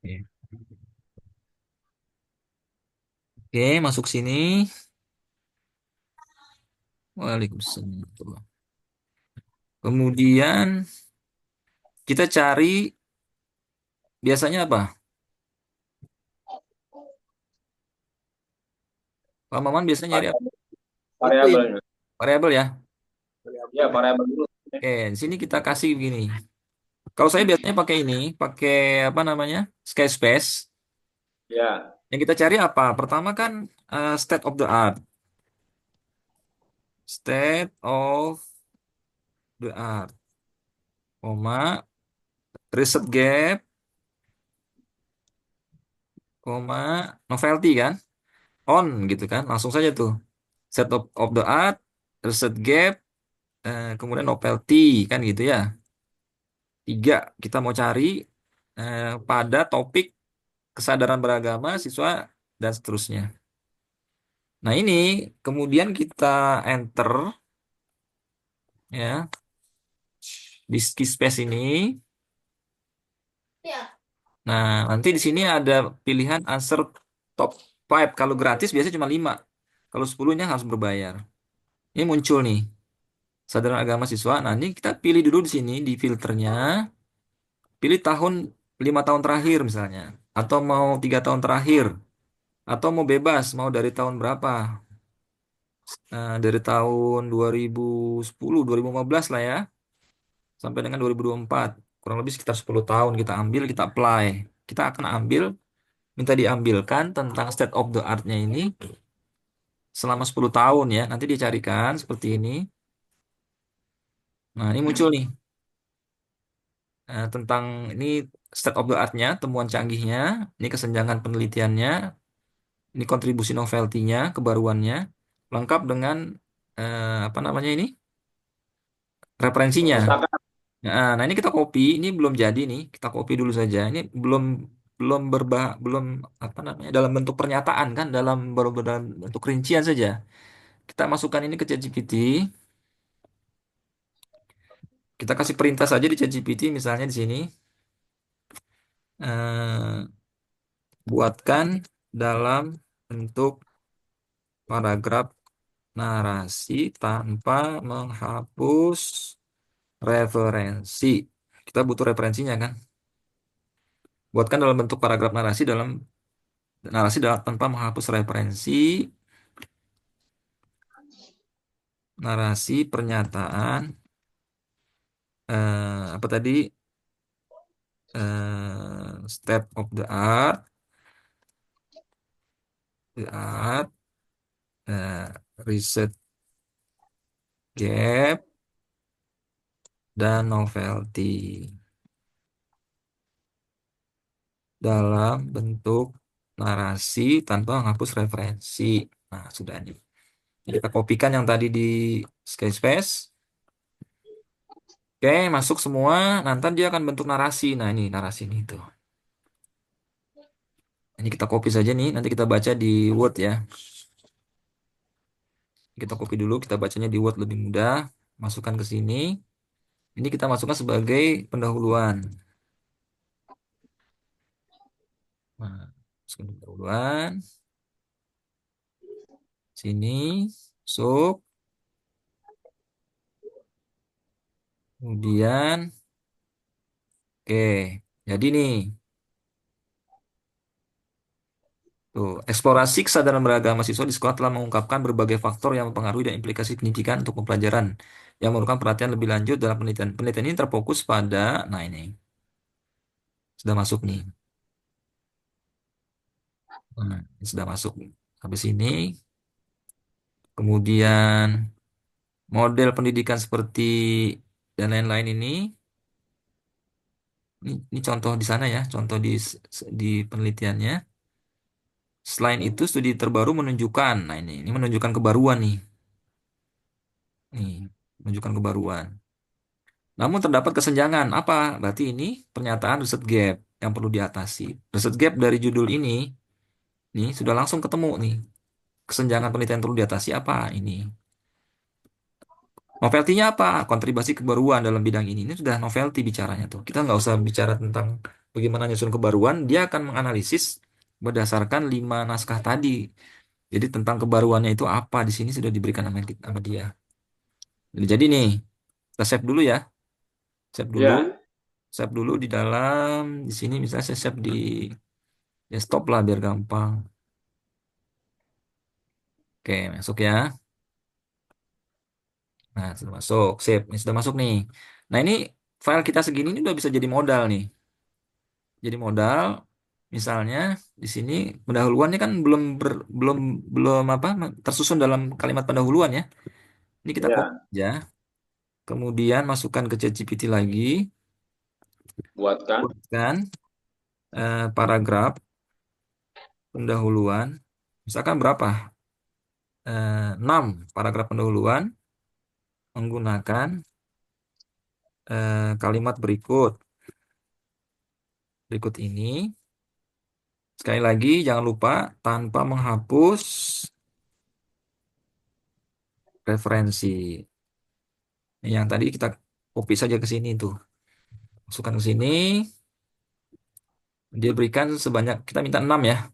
Oke, Oke, masuk sini. Waalaikumsalam. Kemudian kita cari biasanya apa? Pak Maman biasanya nyari apa? Variabelnya. Variabel ya. Ya, variabel dulu. Oke, di sini kita kasih begini. Kalau saya biasanya pakai ini, pakai apa namanya? Skyspace. Ya, Yang kita cari apa? Pertama kan state of the art. State of the art, koma, reset gap, koma, novelty kan? On gitu kan? Langsung saja tuh. State of the art, reset gap, kemudian novelty kan gitu ya. Tiga, kita mau cari pada topik kesadaran beragama siswa dan seterusnya. Nah ini kemudian kita enter ya di space ini. Nah nanti di sini ada pilihan answer top 5. Kalau gratis biasanya cuma 5. Kalau 10-nya harus berbayar. Ini muncul nih kesadaran agama siswa. Nah ini kita pilih dulu di sini di filternya. Pilih tahun 5 tahun terakhir misalnya. Atau mau 3 tahun terakhir. Atau mau bebas, mau dari tahun berapa? Dari tahun 2010, 2015 lah ya, sampai dengan 2024. Kurang lebih sekitar 10 tahun kita ambil, kita apply. Kita akan ambil, minta diambilkan tentang state of the art-nya ini selama 10 tahun ya. Nanti dicarikan seperti ini. Nah, ini muncul nih. Tentang ini state of the art-nya, temuan canggihnya, ini kesenjangan penelitiannya, ini kontribusi novelty-nya, kebaruannya, lengkap dengan apa namanya ini? Referensinya. perpustakaan. Nah, ini kita copy, ini belum jadi nih, kita copy dulu saja. Ini belum belum belum apa namanya dalam bentuk pernyataan kan, baru dalam bentuk rincian saja. Kita masukkan ini ke ChatGPT, kita kasih perintah saja di ChatGPT, misalnya di sini eh, buatkan dalam bentuk paragraf narasi tanpa menghapus referensi. Kita butuh referensinya kan? Buatkan dalam bentuk paragraf narasi tanpa menghapus referensi, narasi pernyataan apa tadi, state of the art, eh, research gap dan novelty dalam bentuk narasi tanpa menghapus referensi. Nah, sudah nih. Jadi kita kopikan yang tadi di Skyspace. Oke, masuk semua. Nanti dia akan bentuk narasi. Nah, ini narasi ini tuh. Ini kita copy saja nih. Nanti kita baca di Word ya. Kita copy dulu, kita bacanya di Word lebih mudah. Masukkan ke sini. Ini kita masukkan sebagai pendahuluan. Nah, masukkan pendahuluan. Sini, masuk. Kemudian, oke. Jadi nih, tuh, eksplorasi kesadaran beragama siswa di sekolah telah mengungkapkan berbagai faktor yang mempengaruhi dan implikasi pendidikan untuk pembelajaran yang memerlukan perhatian lebih lanjut dalam penelitian. Penelitian ini terfokus pada, nah ini, sudah masuk nih. Nah, ini sudah masuk. Habis ini, kemudian model pendidikan seperti dan lain-lain ini contoh di sana ya, contoh di penelitiannya. Selain itu, studi terbaru menunjukkan, nah ini menunjukkan kebaruan nih, nih menunjukkan kebaruan. Namun terdapat kesenjangan. Apa? Berarti ini pernyataan riset gap yang perlu diatasi. Riset gap dari judul ini, nih sudah langsung ketemu nih. Kesenjangan penelitian perlu diatasi apa? Ini. Novelty-nya apa? Kontribusi kebaruan dalam bidang ini. Ini sudah novelty bicaranya tuh. Kita nggak usah bicara tentang bagaimana nyusun kebaruan, dia akan menganalisis berdasarkan 5 naskah tadi. Jadi tentang kebaruannya itu apa di sini sudah diberikan sama dia. Jadi nih, kita save dulu ya. Save dulu, Ya, save dulu di dalam di sini misalnya saya save di desktop lah biar gampang. Oke, masuk ya. Nah, sudah masuk, save. Ini sudah masuk nih. Nah, ini file kita segini ini udah bisa jadi modal nih. Jadi modal, misalnya di sini pendahuluannya kan belum belum apa tersusun dalam kalimat pendahuluan ya. Ini kita copy ya, aja, kemudian masukkan ke ChatGPT lagi, buatkan buatkan paragraf pendahuluan, misalkan berapa? 6 paragraf pendahuluan menggunakan kalimat berikut ini. Sekali lagi, jangan lupa tanpa menghapus referensi. Yang tadi kita copy saja ke sini tuh. Masukkan ke sini. Dia berikan sebanyak, kita minta 6 ya.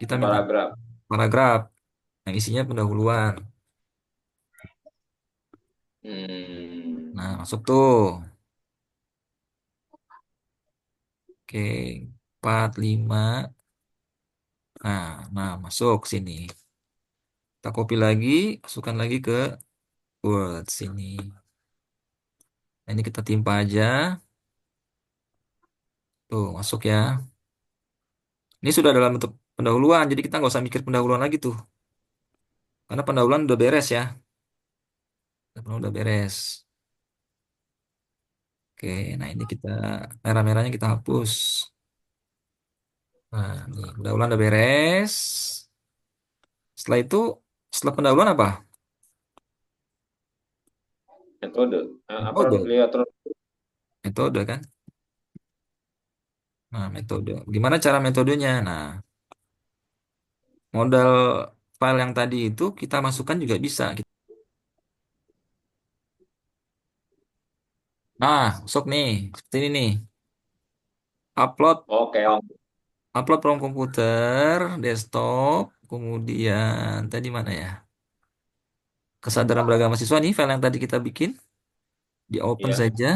Kita minta paragraf. paragraf yang isinya pendahuluan. Nah, Hmm, masuk tuh. Oke, 4 5. Nah, masuk sini. Kita copy lagi, masukkan lagi ke Word sini. Nah, ini kita timpa aja. Tuh, masuk ya. Ini sudah dalam bentuk pendahuluan, jadi kita nggak usah mikir pendahuluan lagi tuh. Karena pendahuluan udah beres ya. Pendahuluan udah beres. Oke, nah ini kita merah-merahnya kita hapus. Nah, ini pendahuluan udah beres. Setelah itu, setelah pendahuluan apa? metode. Apa Metode. lihat terus? Metode kan? Nah, metode. Gimana cara metodenya? Nah, modal file yang tadi itu kita masukkan juga bisa. Nah, masuk nih. Seperti ini nih. Upload, Oke, Om. upload from komputer, desktop, kemudian tadi mana ya? Kesadaran beragama siswa nih, file yang tadi kita bikin. Di open Ya, saja.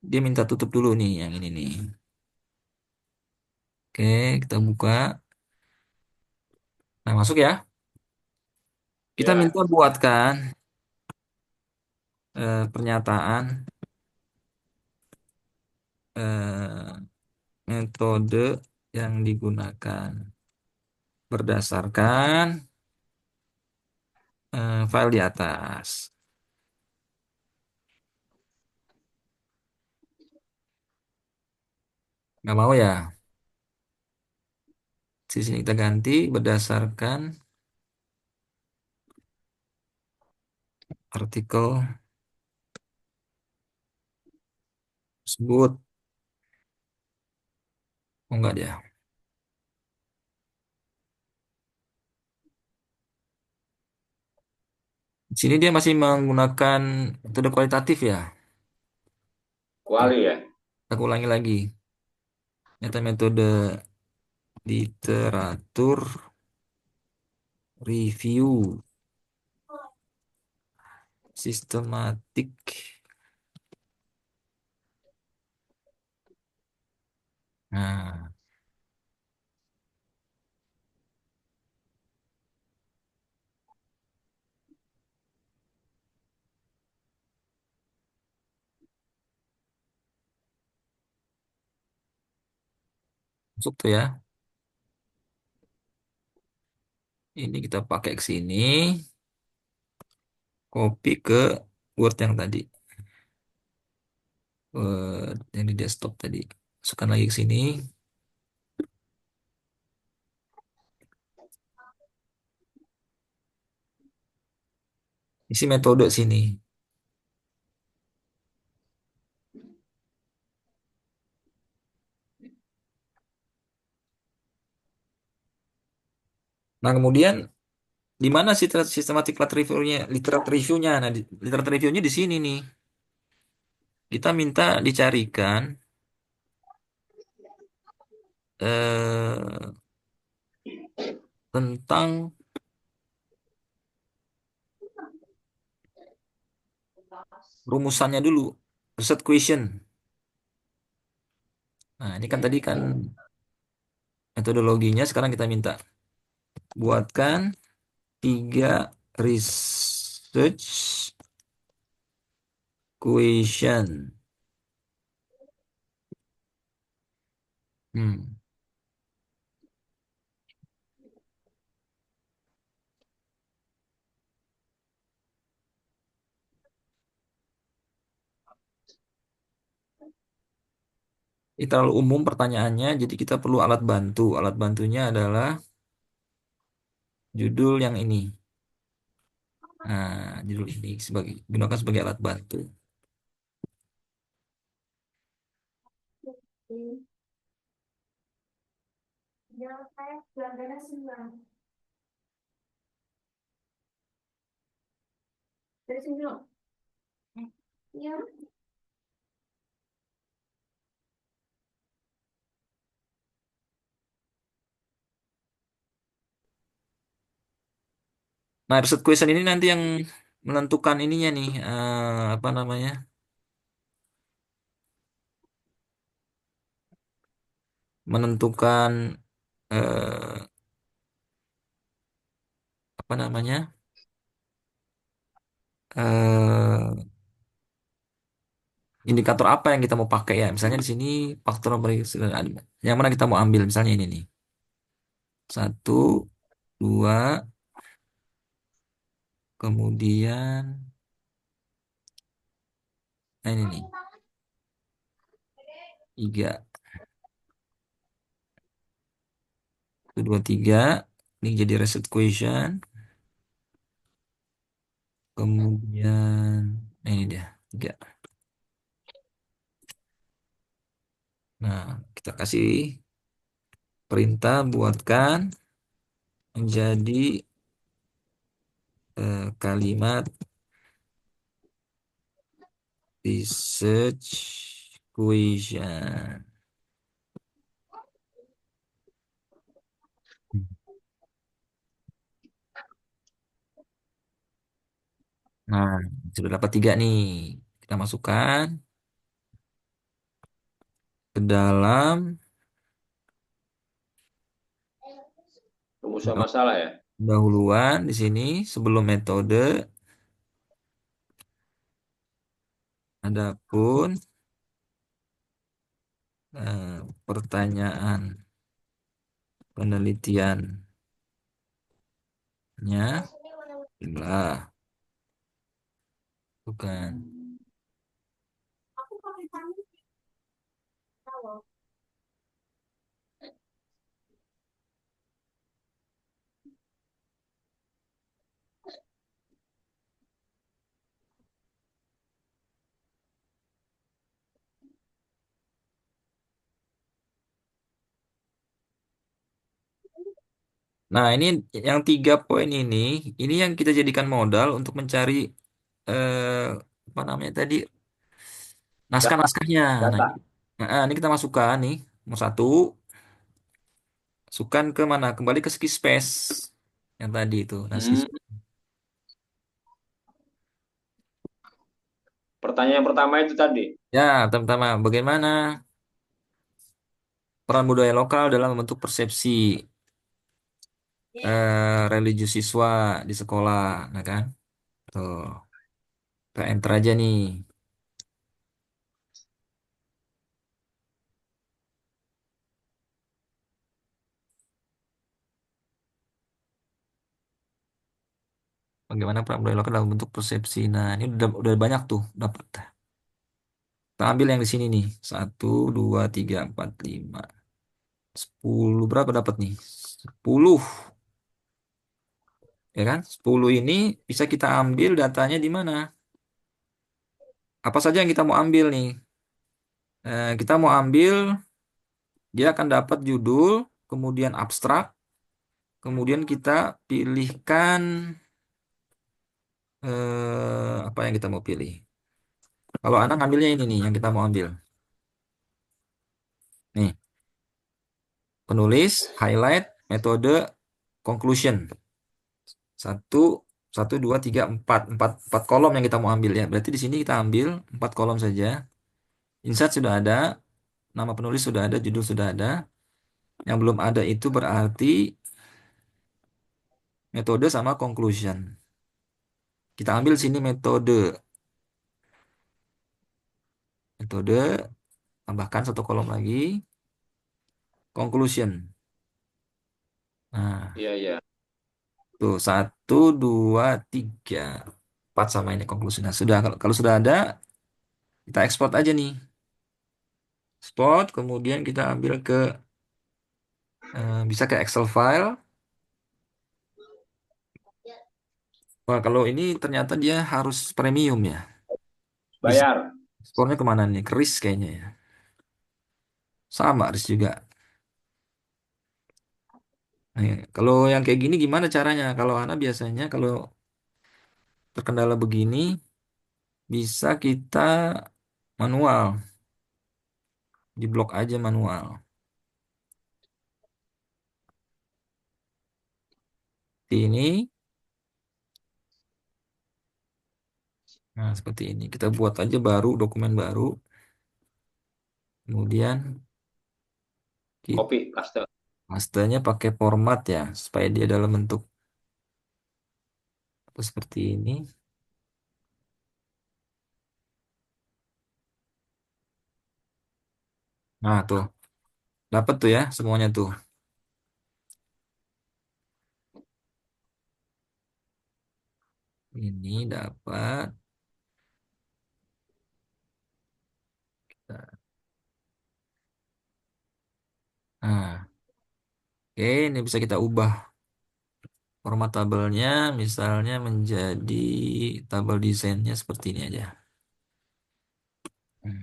Dia minta tutup dulu nih yang ini nih. Oke, kita buka. Nah, masuk ya. Kita minta ya. buatkan pernyataan eh, metode yang digunakan berdasarkan file di atas. Nggak mau ya? Di sini kita ganti berdasarkan artikel tersebut. Oh enggak dia. Di sini dia masih menggunakan metode kualitatif ya. Oke, Kuali ya. aku ulangi lagi. Ternyata metode literatur review sistematik. Nah, masuk tuh ya. Ini kita pakai ke sini, copy ke Word yang tadi. Yang di desktop tadi. Masukkan lagi ke sini. Isi metode sini. Nah, kemudian di mana sih sistematik literatur reviewnya? Literatur reviewnya. Nah, literatur reviewnya di sini nih. Kita minta dicarikan eh, tentang rumusannya dulu, research question. Nah, ini kan tadi kan metodologinya, sekarang kita minta buatkan tiga research question. Hmm. Ini terlalu umum pertanyaannya, jadi kita perlu alat bantu. Alat bantunya adalah judul yang ini. Nah, judul ini gunakan sebagai alat bantu. Nah, research question ini nanti yang menentukan ininya nih, apa namanya? Menentukan eh, apa namanya? eh Indikator apa yang kita mau pakai ya? Misalnya di sini faktor yang mana kita mau ambil? Misalnya ini nih. Satu, dua, kemudian nah ini nih. Tiga. Satu, dua, tiga. Ini jadi reset question. Kemudian nah ini dia. Tiga. Nah, kita kasih perintah buatkan menjadi kalimat research question. Nah, sudah dapat tiga nih. Kita masukkan ke dalam Rumusan masalah ya. dahuluan di sini sebelum metode. Adapun pertanyaan penelitiannya adalah bukan. Nah, ini yang tiga poin ini yang kita jadikan modal untuk mencari eh, apa namanya tadi naskah-naskahnya. Nah, Data. ini kita masukkan nih, nomor satu, masukkan ke mana? Kembali ke Skispace yang tadi itu. Nah, Hmm. Pertanyaan yang pertama itu tadi. ya, pertama-tama bagaimana peran budaya lokal dalam membentuk persepsi religius siswa di sekolah, nah kan? Tuh, kita enter aja nih. Bagaimana peran budaya lokal dalam membentuk persepsi. Nah, ini udah banyak tuh dapat. Kita ambil yang di sini nih. Satu, dua, tiga, empat, lima, 10. Berapa dapat nih? 10, ya kan? 10 ini bisa kita ambil datanya di mana? Apa saja yang kita mau ambil nih? Kita mau ambil, dia akan dapat judul, kemudian abstrak, kemudian kita pilihkan apa yang kita mau pilih. Kalau anak ngambilnya ini nih yang kita mau ambil. Nih, penulis, highlight, metode, conclusion. Satu, satu, dua, tiga, empat kolom yang kita mau ambil ya. Berarti di sini kita ambil 4 kolom saja. Insert sudah ada, nama penulis sudah ada, judul sudah ada. Yang belum ada itu berarti metode sama conclusion. Kita ambil sini metode. Metode, tambahkan 1 kolom lagi. Conclusion. Nah, Iya, iya. tuh 1, 2, 3, 4 sama ini conclusion. Nah, sudah kalau sudah ada, kita ekspor aja nih. Export, kemudian kita ambil ke bisa ke Excel file. Wah, kalau ini ternyata dia harus premium ya. Bisa Bayar. ekspornya kemana nih? Keris kayaknya ya. Sama Riz juga. Nih, kalau yang kayak gini gimana caranya? Kalau Ana biasanya kalau terkendala begini bisa kita manual, diblok aja manual. Ini, nah seperti ini. Kita buat aja baru dokumen baru. Kemudian kita Kopi, paste. pastanya pakai format ya supaya dia dalam bentuk seperti ini. Nah tuh dapat tuh ya semuanya tuh. Ini dapat. Nah, oke, ini bisa kita ubah format tabelnya, misalnya menjadi tabel desainnya seperti ini aja. Hmm.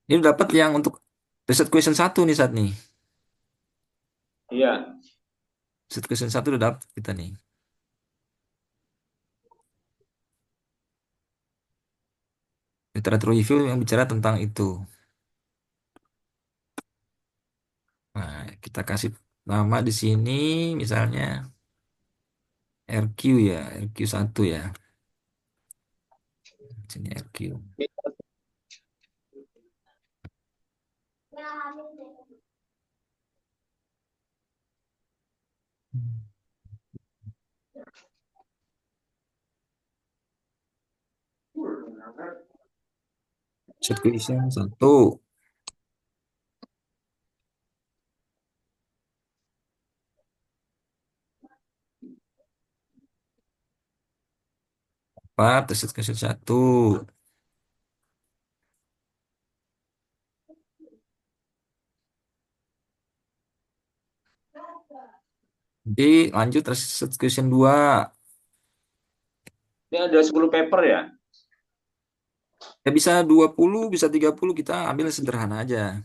Ini udah dapat yang untuk reset question 1 nih saat nih. Iya. Reset question 1 udah dapat kita nih. Literatur review yang bicara tentang itu. Nah, kita kasih nama di sini misalnya RQ ya, RQ1 ya. Sini RQ. Reset question 1. 4, reset question 1. Jadi lanjut reset question 2. Ini ada 10 paper ya? Ya bisa 20, bisa 30, kita ambil yang sederhana aja.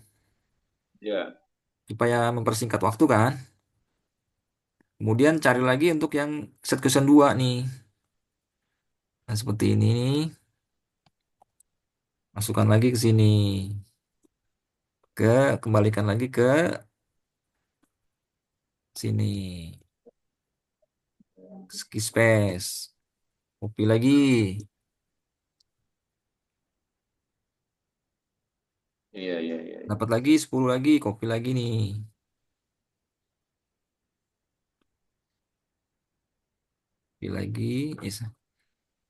Ya. Supaya mempersingkat waktu kan. Kemudian cari lagi untuk yang set question 2 nih. Nah, seperti ini nih. Masukkan lagi ke sini. Kembalikan lagi ke sini. Ski space. Copy lagi. Iya, iya, iya. Dapat lagi 10 lagi, copy lagi nih. Copy lagi.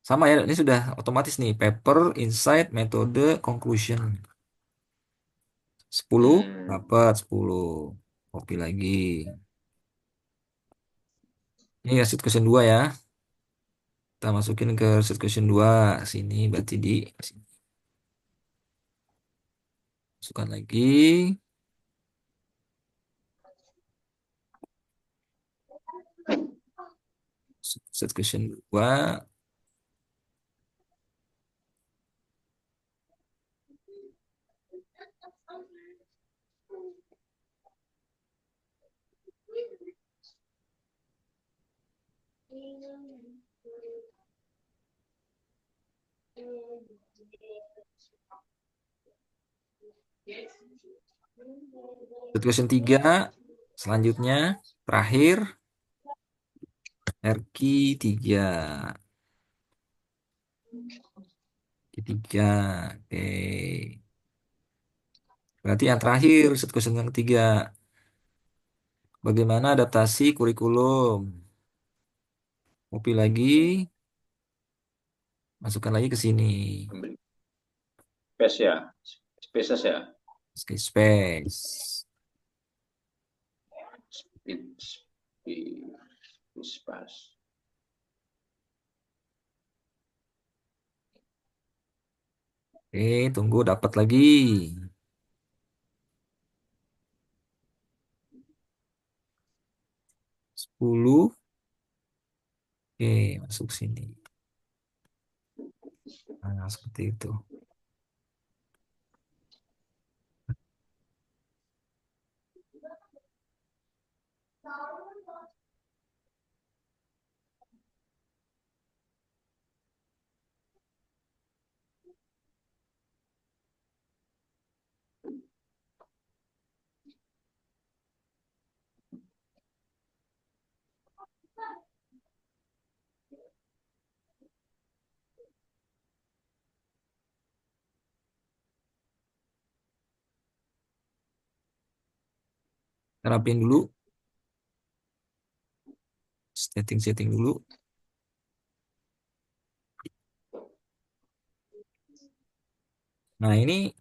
Sama ya, ini sudah otomatis nih. Paper, insight, metode, conclusion. 10 Hmm. dapat 10. Copy lagi. Ini ya set question 2 ya. Kita masukin ke set question 2 sini berarti di sini. Masukkan lagi set question 2. Set question 3, selanjutnya, terakhir, RQ 3. Ketiga, oke. Berarti yang terakhir, set question yang ketiga. Bagaimana adaptasi kurikulum? Copy lagi, masukkan lagi ke sini. Ambil space ya, spaces ya. Oke, space. Speed, speed, space. Oke, tunggu dapat lagi. 10. Oke, masuk sini. Nah, seperti itu. Terapin dulu, setting-setting dulu. Nah, ini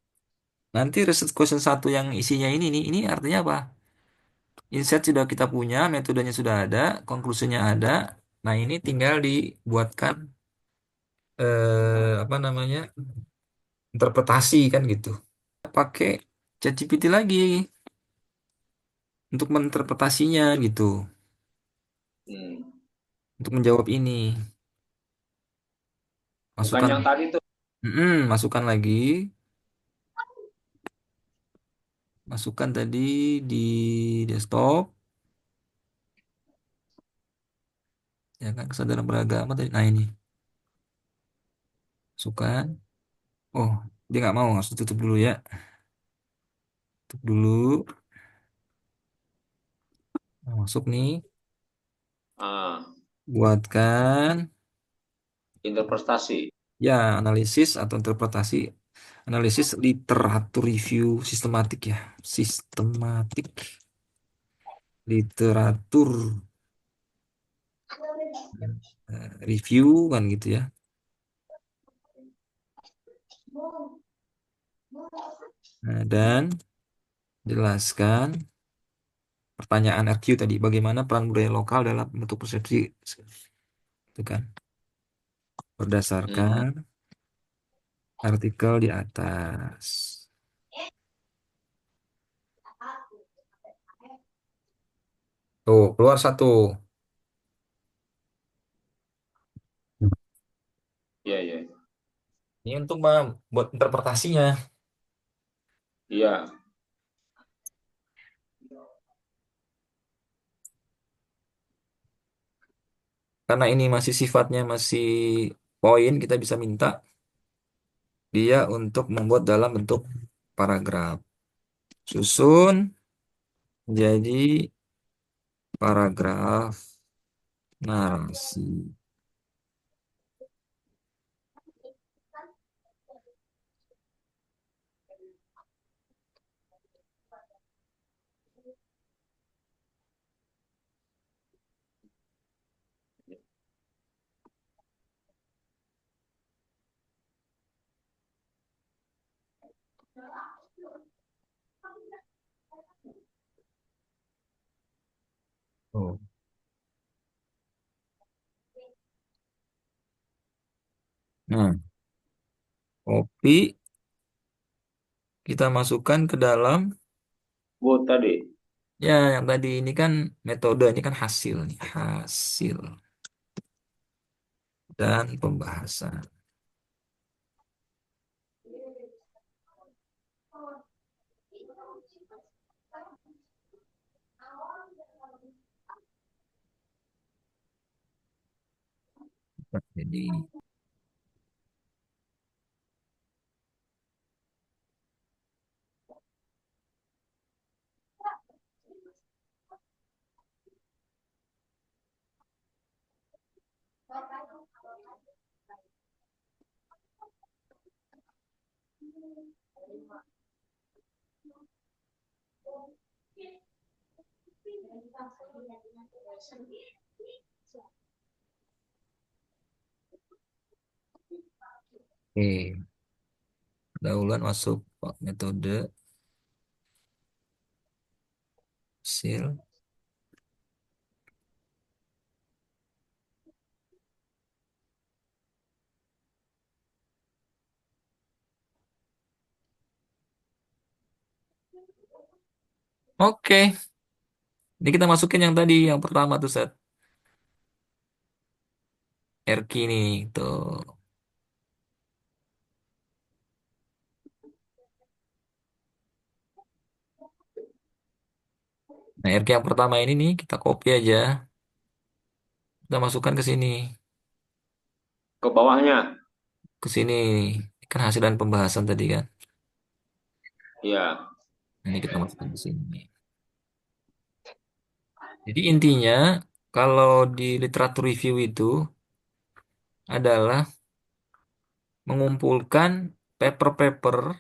nanti research question satu yang isinya ini nih, ini artinya apa? Insight sudah kita punya, metodenya sudah ada, konklusinya ada. Nah, ini tinggal dibuatkan apa namanya? Interpretasi kan gitu. Pakai ChatGPT lagi untuk menginterpretasinya gitu, Hmm. untuk menjawab ini. Bukan Masukkan, yang tadi tuh. masukkan lagi, masukkan tadi di desktop, ya kan kesadaran beragama tadi. Nah, ini masukkan. Oh, dia nggak mau, harus tutup dulu ya. Tutup dulu. Nah, masuk nih, Ah, buatkan interpretasi. ya analisis atau interpretasi, analisis literatur review sistematik ya, sistematik literatur review kan gitu ya. Nah, dan jelaskan pertanyaan RQ tadi, bagaimana peran budaya lokal dalam bentuk persepsi, itu kan, Hmm. berdasarkan artikel di atas. Tuh, keluar satu. Iya, iya. Ini untuk buat interpretasinya. Iya. Karena ini masih sifatnya masih poin, kita bisa minta dia untuk membuat dalam bentuk paragraf. Susun jadi paragraf narasi. Oh. Nah, kopi kita masukkan ke dalam, Buat tadi. ya yang tadi ini kan metode, ini kan hasil nih, hasil dan pembahasan. Jadi, Oke, pendahuluan masuk metode sil. Oke, ini kita masukin yang tadi, yang pertama tuh set RQ nih, tuh. Nah, RQ yang pertama ini nih kita copy aja, kita masukkan ke sini, Ke bawahnya. ke sini. Kan hasil dan pembahasan tadi kan. Ya. Ini kita masukkan ke sini. Jadi intinya kalau di literatur review itu adalah mengumpulkan paper-paper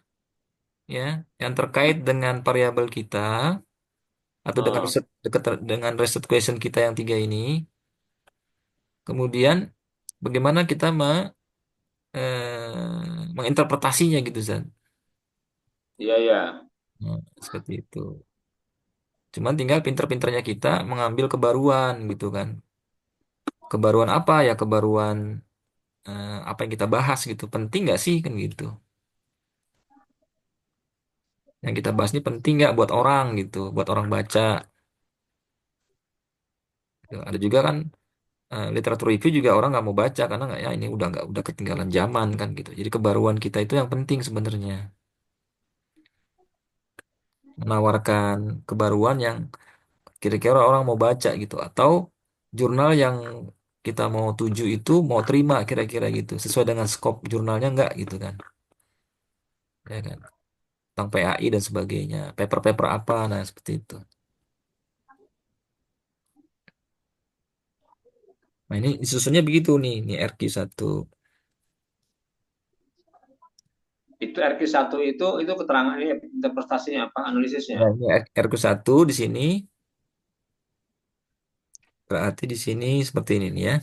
ya yang terkait dengan variabel kita atau dengan Ah, riset dengan riset question kita yang tiga ini. Kemudian bagaimana kita menginterpretasinya gitu Zan. iya, iya. Nah, seperti itu. Cuman tinggal pinter-pinternya kita mengambil kebaruan gitu kan. Kebaruan apa ya? Kebaruan apa yang kita bahas gitu. Penting nggak sih kan gitu. Yang kita bahas ini penting nggak buat orang gitu, buat orang baca. Gitu. Ada juga kan literatur review juga orang nggak mau baca karena nggak ya ini udah nggak udah ketinggalan zaman kan gitu. Jadi kebaruan kita itu yang penting sebenarnya menawarkan kebaruan yang kira-kira orang mau baca gitu atau jurnal yang kita mau tuju itu mau terima kira-kira gitu sesuai dengan skop jurnalnya nggak gitu kan ya kan tentang PAI dan sebagainya paper-paper apa nah seperti itu. Nah ini disusunnya begitu nih ini RQ1. Itu RQ1 itu keterangannya, interpretasinya apa? Analisisnya. Ya, ini RQ1 di sini berarti di sini seperti ini nih ya.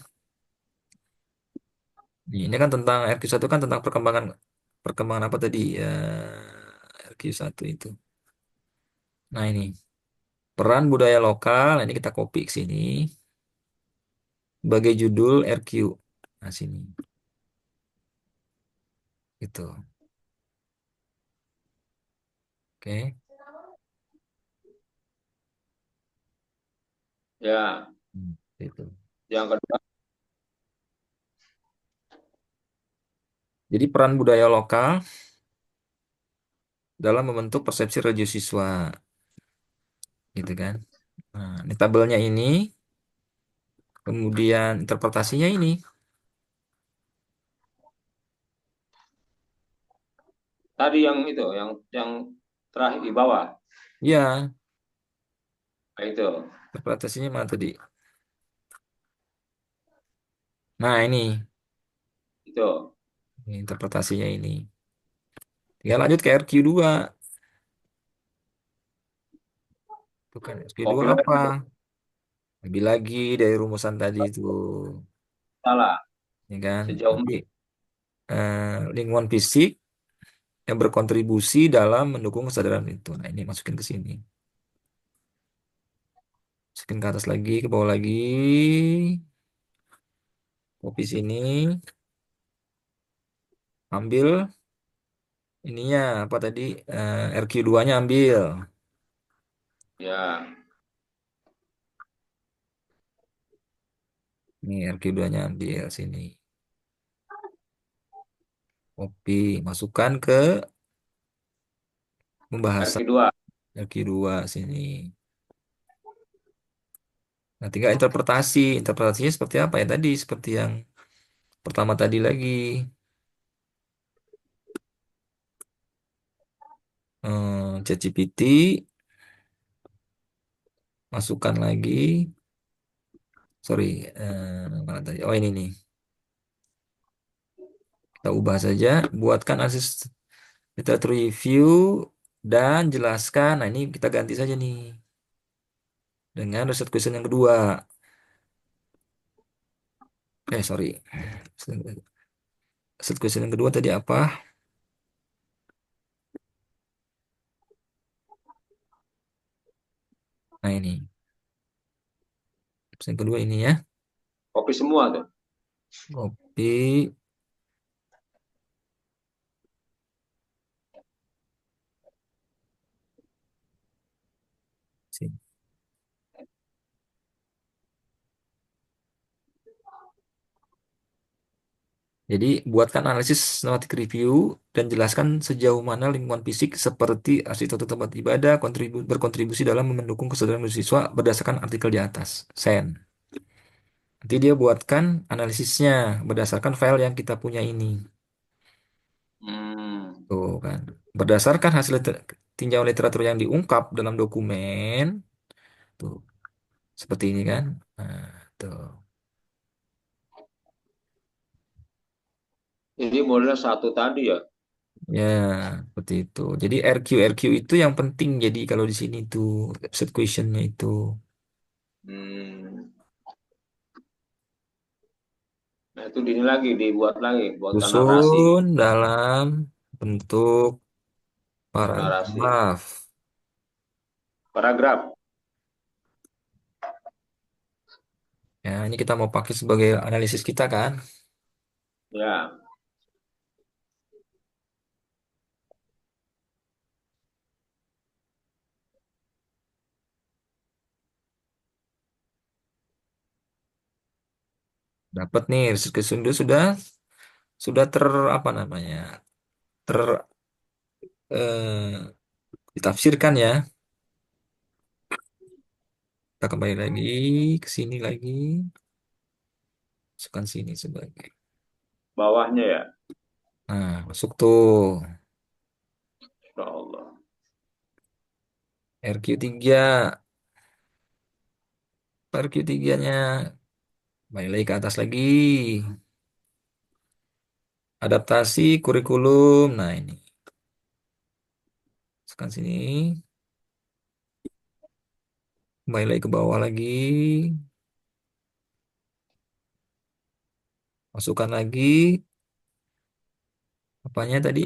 Ini kan tentang RQ1 kan tentang perkembangan perkembangan apa tadi ya RQ1 itu. Nah ini peran budaya lokal. Nah, ini kita copy ke sini sebagai judul RQ. Nah sini gitu. Oke. Ya. Gitu. Yang kedua, Jadi peran budaya lokal dalam membentuk persepsi religius siswa gitu kan. Nah, ini tabelnya ini, kemudian interpretasinya ini. tadi yang itu, yang terakhir di bawah. Ya, Nah, itu. interpretasinya mana tadi? Nah, Itu. ini interpretasinya ini. Tinggal lanjut ke RQ2. Itu kan RQ2 Kopi apa? lagi itu. Lebih lagi dari rumusan tadi itu, Salah. ya kan? Sejauh Nanti lingkungan fisik yang berkontribusi dalam mendukung kesadaran itu. Nah, ini masukin ke sini. Masukin ke atas lagi, ke bawah lagi. Copy sini, ambil ininya apa tadi? RQ2-nya ambil. ya, Nih RQ2-nya ambil sini. Copy, masukkan ke pembahasan RQ2. RQ2 sini. Nah, tinggal interpretasi. Interpretasinya seperti apa ya tadi? Seperti yang pertama tadi lagi. ChatGPT, masukkan lagi. Sorry, mana tadi? Oh ini nih. Kita ubah saja, buatkan analisis literatur review dan jelaskan. Nah, ini kita ganti saja nih dengan research question yang kedua. Sorry. Research question yang kedua tadi apa? Nah, ini. Yang kedua ini ya. Kopi semua tuh. Copy. Sini. Jadi, buatkan analisis sistematik review dan jelaskan sejauh mana lingkungan fisik seperti arsitektur tempat ibadah berkontribusi dalam mendukung kesadaran siswa berdasarkan artikel di atas. Send. Nanti dia buatkan analisisnya berdasarkan file yang kita punya ini. Hmm. Tuh kan. Berdasarkan hasil tinjauan literatur yang diungkap dalam dokumen, tuh seperti ini kan. Nah, tuh. Jadi model satu tadi ya. Ya, seperti itu. Jadi RQ itu yang penting. Jadi kalau di sini tuh set questionnya itu Hmm. Nah itu ini lagi dibuat lagi, buatkan narasi, susun dalam bentuk narasi, paragraf. paragraf. Ya, ini kita mau pakai sebagai analisis kita kan. Ya, Dapat nih research question itu sudah ter apa namanya? Ter ditafsirkan ya. Kita kembali lagi ke sini lagi. Masukkan sini sebagai. bawahnya ya. Nah, masuk tuh Insya Allah. RQ3. RQ3-nya kembali lagi ke atas lagi. Adaptasi kurikulum. Nah, ini. Masukkan sini. Kembali lagi ke bawah lagi. Masukkan lagi. Apanya tadi?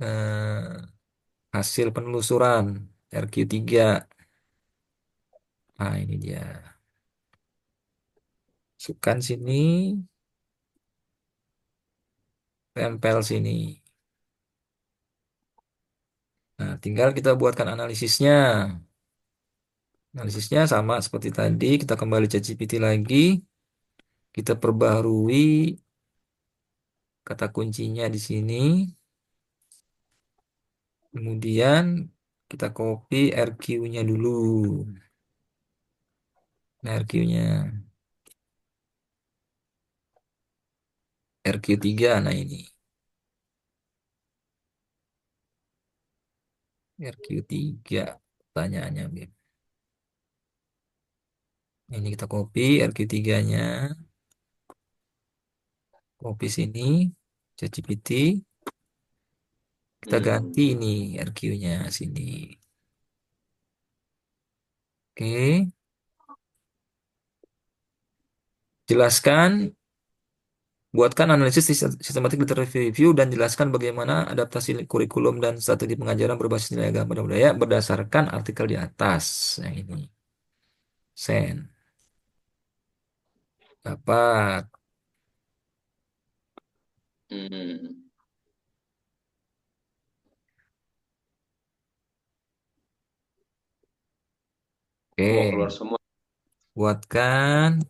Eh, hasil penelusuran RQ3. Nah, ini dia. Masukkan sini. Tempel sini. Nah, tinggal kita buatkan analisisnya. Analisisnya sama seperti tadi. Kita kembali ChatGPT lagi. Kita perbaharui kata kuncinya di sini. Kemudian kita copy RQ-nya dulu. Nah, RQ-nya. RQ3. Nah, ini. RQ3. Pertanyaannya, Bim. Ini kita copy RQ3-nya. Copy sini. ChatGPT. Kita ganti Hmm. ini RQ-nya sini. Oke. Jelaskan, buatkan analisis sistematik literatur review dan jelaskan bagaimana adaptasi kurikulum dan strategi pengajaran berbasis nilai agama dan budaya berdasarkan artikel di atas. Yang ini. Send. Dapat. Hmm. Oh, keluar Oke. semua. Buatkan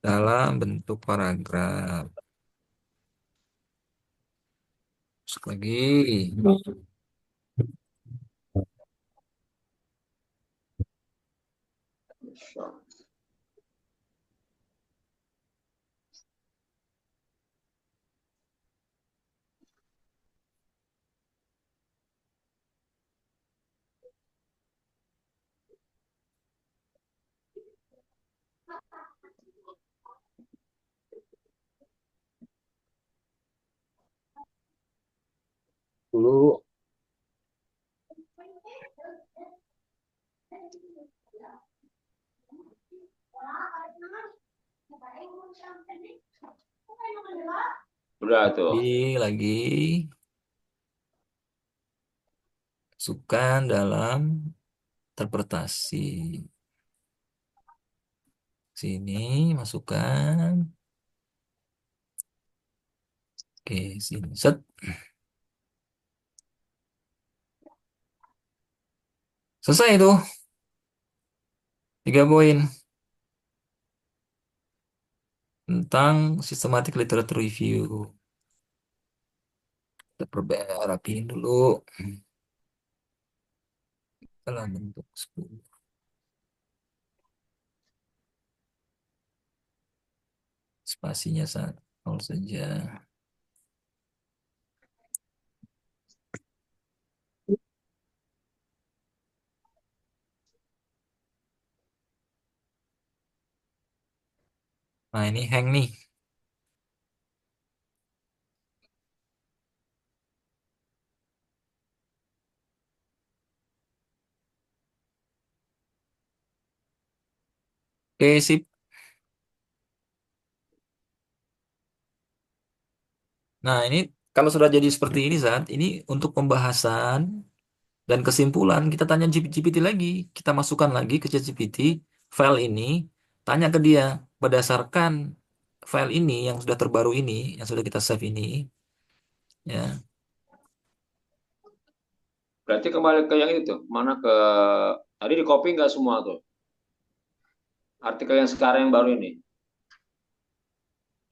dalam bentuk paragraf. Masuk lagi. Insya Allah. dulu. Udah tuh. Lagi masukkan dalam interpretasi. Sini masukkan. Oke, sini set. Selesai itu. 3 poin tentang systematic literature review. Kita rapiin dulu dalam bentuk 10. Spasinya nol saja. Nah, ini hang nih. Oke, sip. Nah, ini kalau sudah jadi seperti ini saat ini untuk pembahasan dan kesimpulan kita tanya GPT lagi. Kita masukkan lagi ke ChatGPT file ini, tanya ke dia berdasarkan file ini yang sudah terbaru ini, yang sudah kita save ini, ya. Berarti kembali ke yang itu tuh. Mana ke tadi di copy nggak semua tuh. Artikel yang sekarang yang baru ini.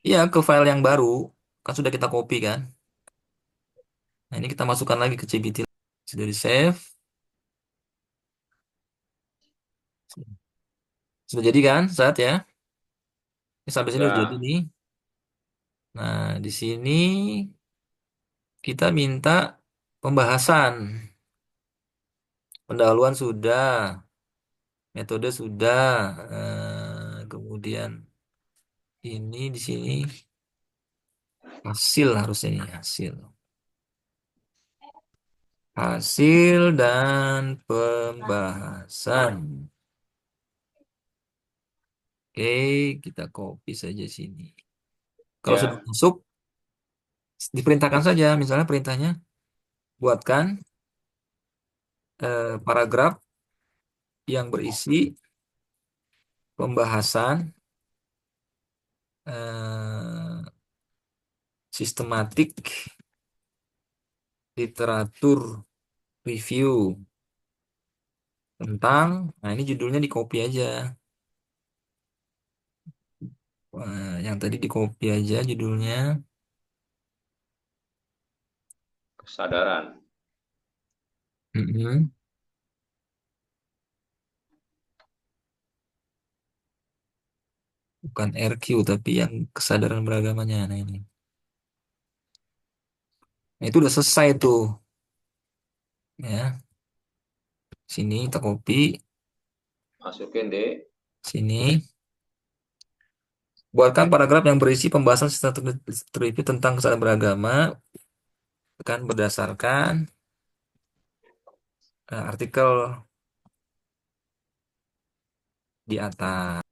Iya, ke file yang baru kan sudah kita copy kan. Nah, ini kita masukkan lagi ke GPT. Sudah di save. Sudah jadi kan saat ya. Ini sampai sini sudah jadi Udah. nih. Nah, di sini kita minta pembahasan. Pendahuluan sudah, metode sudah, kemudian ini di sini hasil harusnya ini hasil. Hasil dan pembahasan. Oke, kita copy saja sini. Kalau sudah Ya. masuk, diperintahkan saja. Misalnya perintahnya, buatkan paragraf yang berisi pembahasan eh, sistematik literatur review tentang, nah ini judulnya di copy aja. Yang tadi di copy aja judulnya. Kesadaran. Mm-mm. Bukan RQ tapi yang kesadaran beragamanya. Nah ini. Nah, itu udah selesai tuh. Ya, sini kita copy, Masukin di sini. Buatkan paragraf yang berisi pembahasan sistem review tentang kesadaran beragama, kan berdasarkan artikel di atas.